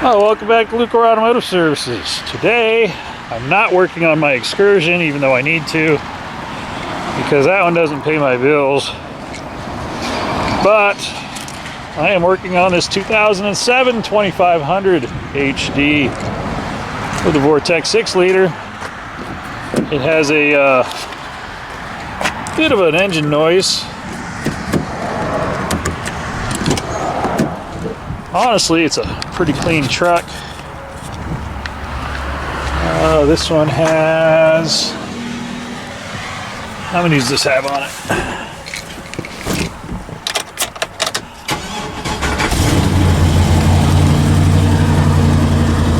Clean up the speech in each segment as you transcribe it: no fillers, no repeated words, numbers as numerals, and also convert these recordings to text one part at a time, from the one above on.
Oh, welcome back to Lucore Automotive Services. Today, I'm not working on my Excursion, even though I need to, because that one doesn't pay my bills. But I am working on this 2007 2500 HD with the Vortex 6-liter. It has a bit of an engine noise. Honestly, it's a pretty clean truck. This one has... how many does this have on it?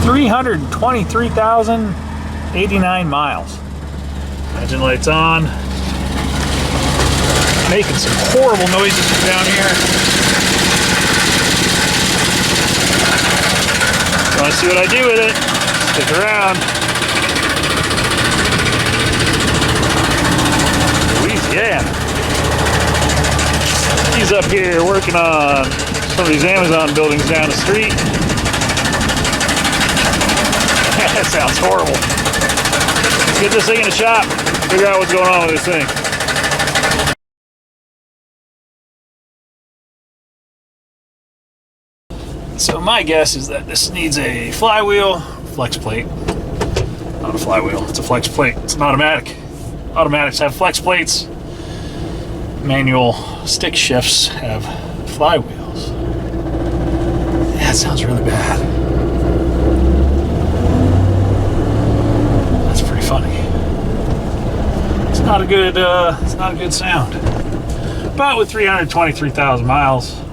$323,089 miles. Engine lights on. Making some horrible noises from down here. Want to see what I do with it? Stick around. Louisiana. He's up here working on some of these Amazon buildings down the street. That sounds horrible. Let's get this thing in the shop. Figure out what's going on with this thing. So my guess is that this needs a flywheel, flex plate. Not a flywheel, it's a flex plate. It's an automatic. Automatics have flex plates. Manual stick shifts have flywheels. That sounds really bad. That's pretty funny. It's not a good sound. But with 323,000 miles,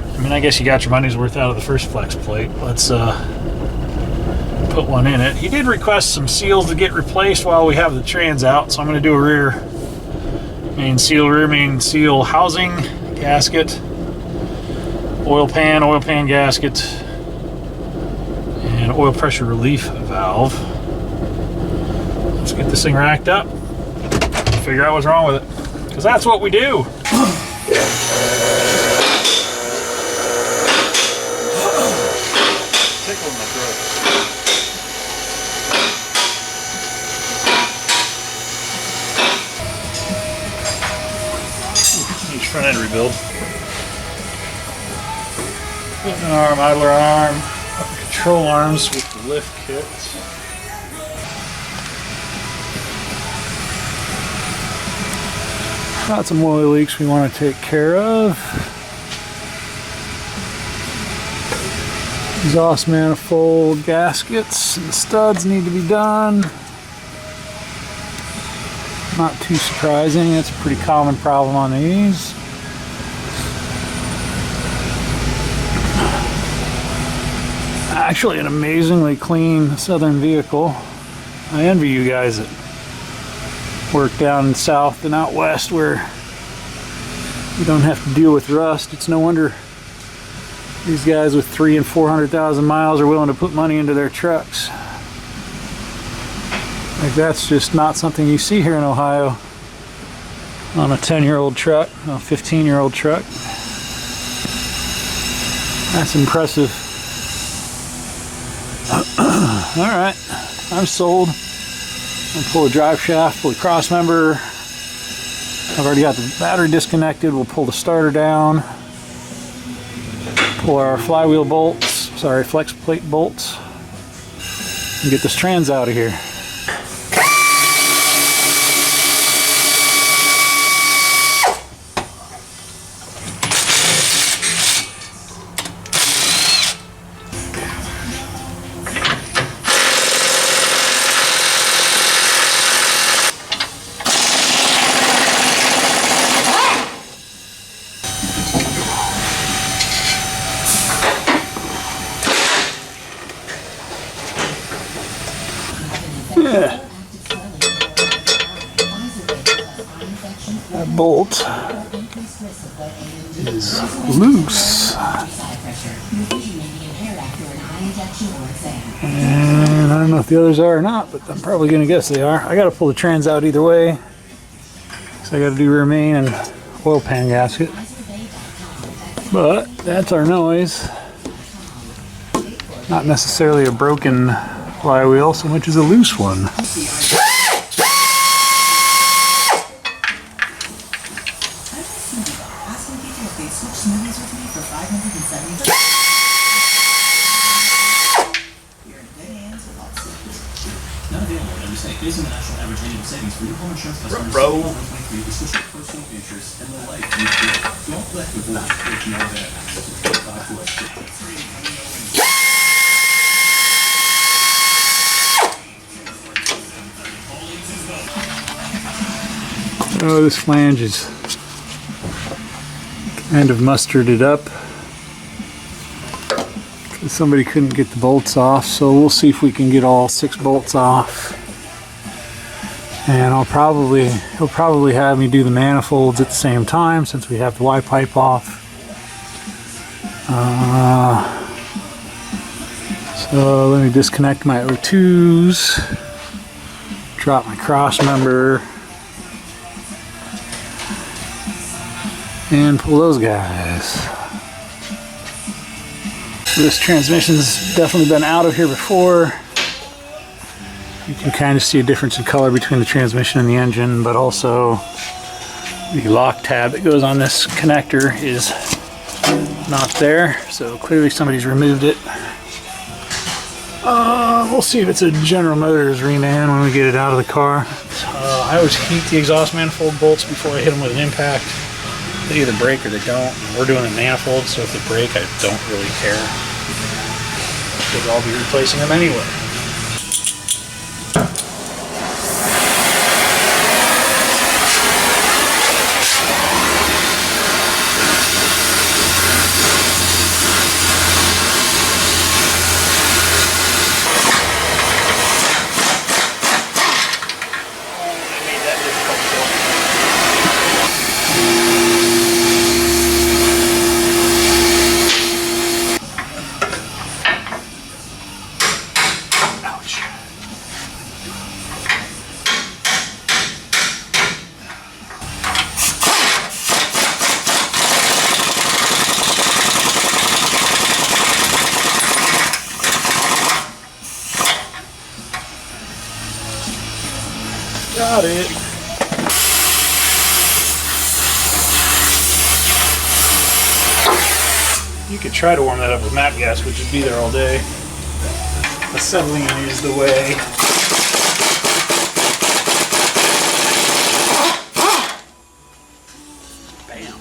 I mean, I guess you got your money's worth out of the first flex plate. Let's put one in it. He did request some seals to get replaced while we have the trans out, so I'm going to do a rear main seal housing gasket, oil pan gasket, and oil pressure relief valve. Let's get this thing racked up, figure out what's wrong with it, because that's what we do. Front end rebuild. Foot and arm, idler arm, control arms with the lift kit. Got some oil leaks we want to take care of. Exhaust manifold gaskets and studs need to be done. Not too surprising, it's a pretty common problem on these. Actually an amazingly clean Southern vehicle. I envy you guys that work down south and out west where you don't have to deal with rust. It's no wonder these guys with 300,000 and 400,000 miles are willing to put money into their trucks. Like, that's just not something you see here in Ohio on a 10-year-old truck, a 15-year-old truck. That's impressive. Alright, I'm sold. I'll pull the drive shaft, pull the cross member. I've already got the battery disconnected. We'll pull the starter down. Pull our flywheel bolts, sorry, flex plate bolts, and get this trans out of here. Yeah. That bolt is loose. And I don't know if the others are or not, but I'm probably going to guess they are. I got to pull the trans out either way. So I got to do rear main and oil pan gasket. But that's our noise. Not necessarily a broken flywheel so much as a loose one. Based on the national average annual savings for new home insurance customers, Bro. 2023 is switch to personal interest and the life you feel. Don't let divorce break you over that. 5 to us. Oh, this flange is kind of mustarded up. Somebody couldn't get the bolts off, so we'll see if we can get all 6 bolts off. And he'll probably have me do the manifolds at the same time since we have the Y pipe off. So let me disconnect my O2s, drop my cross member, and pull those guys. This transmission's definitely been out of here before. You can kind of see a difference in color between the transmission and the engine, but also the lock tab that goes on this connector is not there, so clearly somebody's removed it. We'll see if it's a General Motors reman when we get it out of the car. I always heat the exhaust manifold bolts before I hit them with an impact. They either break or they don't. We're doing the manifold, so if they break, I don't really care, because I'll be replacing them anyway. Got it. You could try to warm that up with MAP gas, which would be there all day. Acetylene is the way. Bam.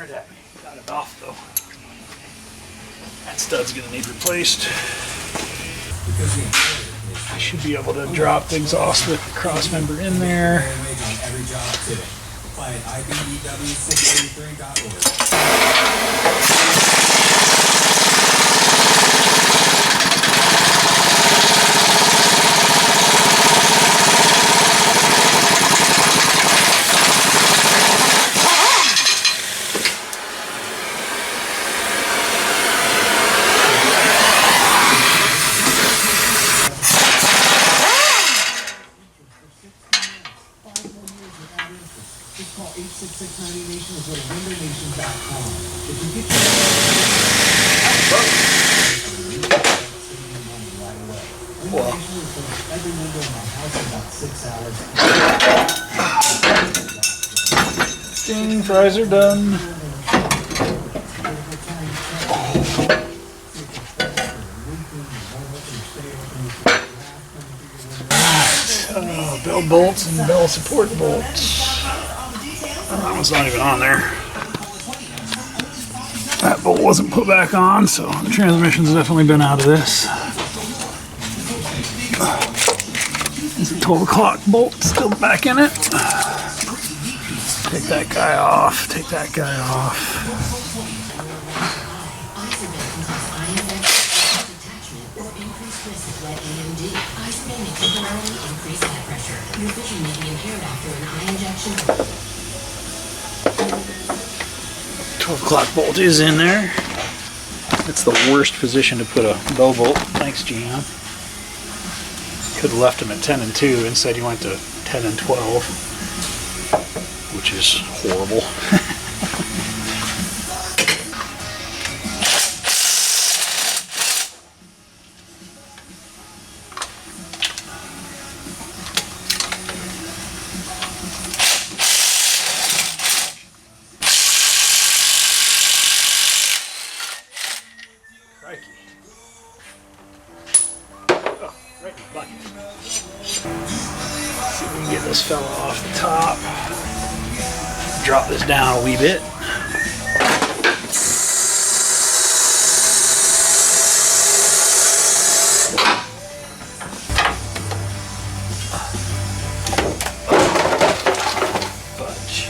At me. Got it off though. That stud's gonna need replaced. I should be able to drop the exhaust with the cross member in there. Ding, fries are done. Bell bolts and bell support bolts. That one's not even on there. That bolt wasn't put back on, so the transmission's definitely been out of this. There's a 12 o'clock bolt still back in it. Take that guy off, take that guy off. Your vision may be impaired after an eye injection. 12 o'clock bolt is in there. It's the worst position to put a bow bolt. Thanks, GM. Could have left him at 10 and 2. Instead, he went to 10 and 12, which is horrible. See if we can get this fella off the top. Drop this down a wee bit. Fudge.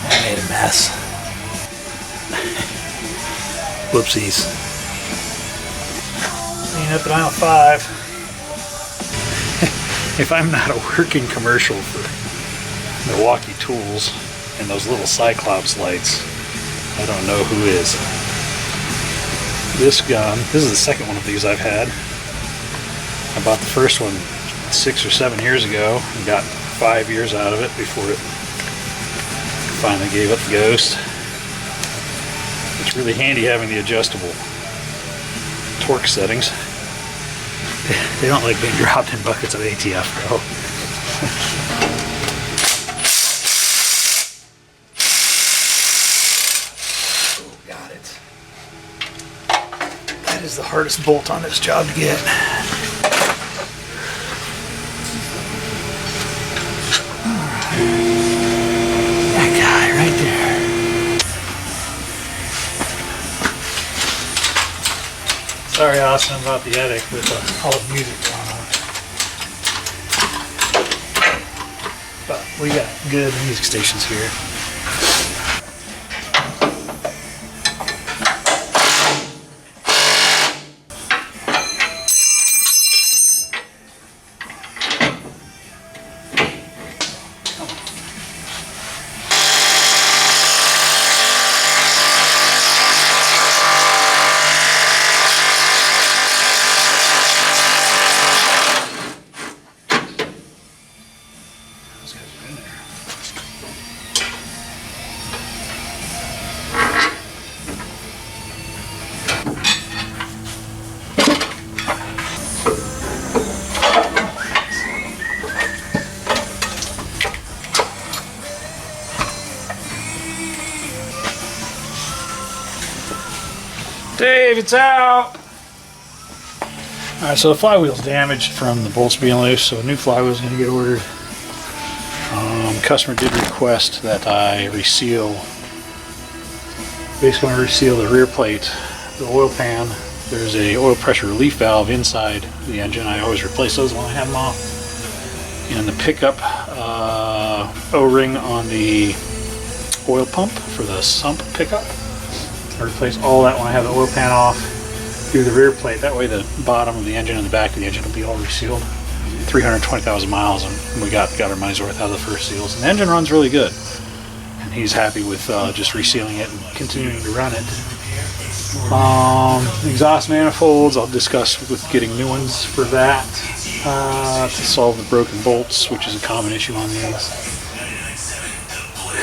I made a mess. Whoopsies. Clean up at aisle 5. If I'm not a working commercial for Milwaukee Tools and those little Cyclops lights, I don't know who is. This gun, this is the second one of these I've had. I bought the first one 6 or 7 years ago and got 5 years out of it before it finally gave up the ghost. It's really handy having the adjustable torque settings. They don't like being dropped in buckets of ATF, though. Oh, got it. That is the hardest bolt on this job to get. That guy right there. Sorry, Austin, about the attic with all the music going on. But we got good music stations here. Dave, it's out! Alright, so the flywheel's damaged from the bolts being loose, so a new flywheel's going to get ordered. Customer did request that I reseal, basically I reseal the rear plate, the oil pan. There's a oil pressure relief valve inside the engine. I always replace those when I have them off. And the pickup O-ring on the oil pump for the sump pickup. I replace all that when I have the oil pan off through the rear plate. That way the bottom of the engine and the back of the engine will be all resealed. 320,000 miles, and we got our money's worth out of the first seals. And the engine runs really good. And he's happy with just resealing it and continuing to run it. Exhaust manifolds, I'll discuss with getting new ones for that to solve the broken bolts, which is a common issue on these.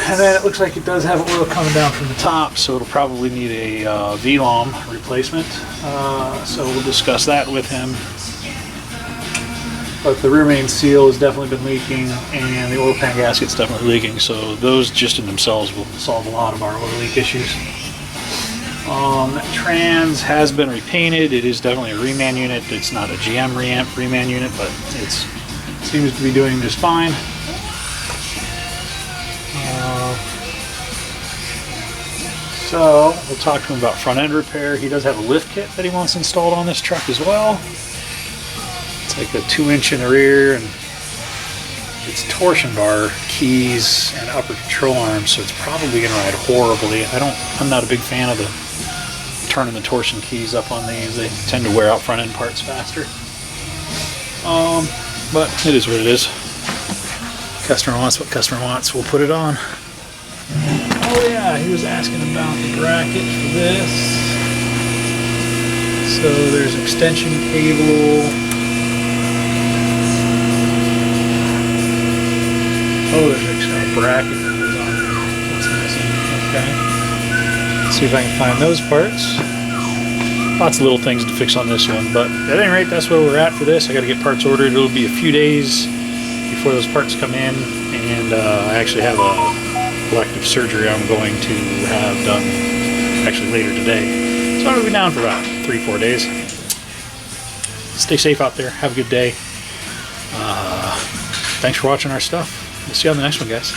And then it looks like it does have oil coming down from the top, so it'll probably need a V-LOM replacement. So we'll discuss that with him. But the rear main seal has definitely been leaking, and the oil pan gasket's definitely leaking, so those just in themselves will solve a lot of our oil leak issues. Trans has been repainted. It is definitely a reman unit. It's not a GM reman unit, but it seems to be doing just fine. So we'll talk to him about front end repair. He does have a lift kit that he wants installed on this truck as well. It's like a 2-inch in the rear, and it's torsion bar, keys, and upper control arms, so it's probably going to ride horribly. I'm not a big fan of the turning the torsion keys up on these. They tend to wear out front end parts faster. But it is what it is. Customer wants what customer wants. We'll put it on. Oh yeah, he was asking about the bracket for this. So there's an extension cable. Oh, there's a bracket that goes on there. That's missing. Okay. Let's see if I can find those parts. Lots of little things to fix on this one, but at any rate, that's where we're at for this. I got to get parts ordered. It'll be a few days before those parts come in, and I actually have a elective surgery I'm going to have done actually later today. So I'm going to be down for about 3-4 days. Stay safe out there. Have a good day. Thanks for watching our stuff. We'll see you on the next one, guys.